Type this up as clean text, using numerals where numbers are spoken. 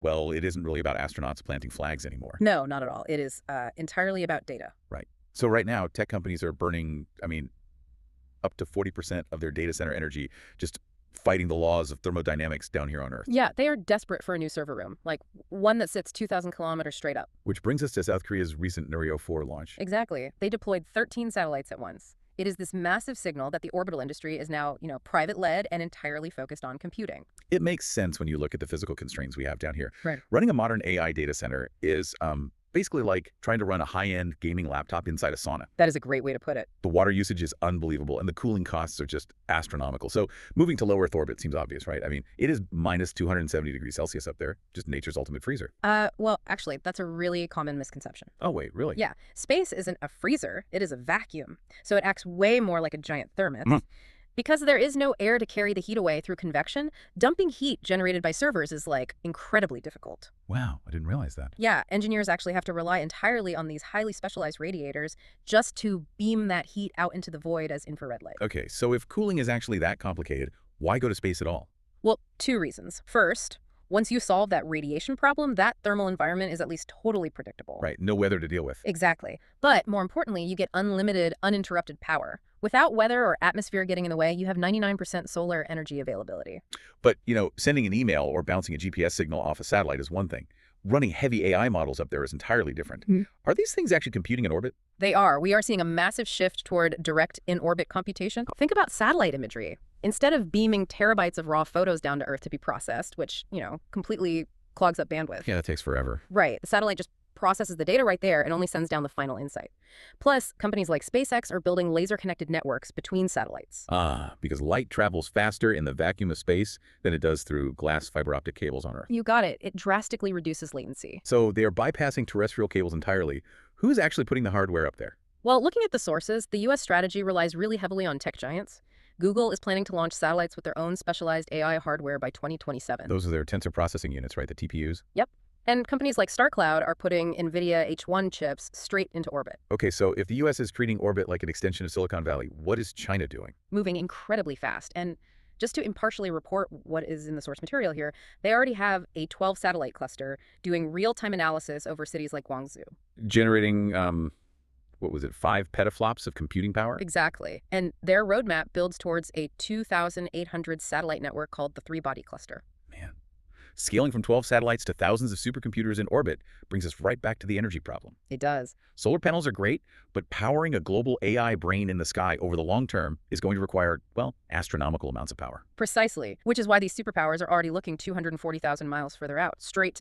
Well, it isn't really about astronauts planting flags anymore. No, not at all. It is entirely about data. Right. So right now, tech companies are burning, up to 40% of their data center energy just fighting the laws of thermodynamics down here on Earth. Yeah, they are desperate for a new server room, like one that sits 2,000 kilometers straight up. Which brings us to South Korea's recent Nuryo 4 launch. Exactly. They deployed 13 satellites at once. It is this massive signal that the orbital industry is now, private-led and entirely focused on computing. It makes sense when you look at the physical constraints we have down here. Right. Running a modern AI data center is basically like trying to run a high-end gaming laptop inside a sauna. That is a great way to put it. The water usage is unbelievable, and the cooling costs are just astronomical. So moving to low Earth orbit seems obvious, right? It is minus 270 degrees Celsius up there, just nature's ultimate freezer. Well, actually, that's a really common misconception. Oh, wait, really? Yeah, space isn't a freezer, it is a vacuum. So it acts way more like a giant thermos. Because there is no air to carry the heat away through convection, dumping heat generated by servers is, incredibly difficult. Wow, I didn't realize that. Yeah, engineers actually have to rely entirely on these highly specialized radiators just to beam that heat out into the void as infrared light. Okay, so if cooling is actually that complicated, why go to space at all? Well, two reasons. First, once you solve that radiation problem, that thermal environment is at least totally predictable. Right, no weather to deal with. Exactly. But more importantly, you get unlimited, uninterrupted power. Without weather or atmosphere getting in the way, you have 99% solar energy availability. But, sending an email or bouncing a GPS signal off a satellite is one thing. Running heavy AI models up there is entirely different. Are these things actually computing in orbit? They are. We are seeing a massive shift toward direct in-orbit computation. Think about satellite imagery. Instead of beaming terabytes of raw photos down to Earth to be processed, which, completely clogs up bandwidth. Yeah, that takes forever. Right. The satellite just processes the data right there and only sends down the final insight. Plus, companies like SpaceX are building laser-connected networks between satellites. Because light travels faster in the vacuum of space than it does through glass fiber optic cables on Earth. You got it. It drastically reduces latency. So they are bypassing terrestrial cables entirely. Who is actually putting the hardware up there? Well, looking at the sources, the U.S. strategy relies really heavily on tech giants. Google is planning to launch satellites with their own specialized AI hardware by 2027. Those are their tensor processing units, right? The TPUs? Yep. And companies like StarCloud are putting NVIDIA H1 chips straight into orbit. Okay, so if the U.S. is treating orbit like an extension of Silicon Valley, what is China doing? Moving incredibly fast. And just to impartially report what is in the source material here, they already have a 12-satellite cluster doing real-time analysis over cities like Guangzhou. Generating, 5 petaflops of computing power? Exactly. And their roadmap builds towards a 2,800 satellite network called the Three-Body Cluster. Man. Scaling from 12 satellites to thousands of supercomputers in orbit brings us right back to the energy problem. It does. Solar panels are great, but powering a global AI brain in the sky over the long term is going to require, astronomical amounts of power. Precisely, which is why these superpowers are already looking 240,000 miles further out, straight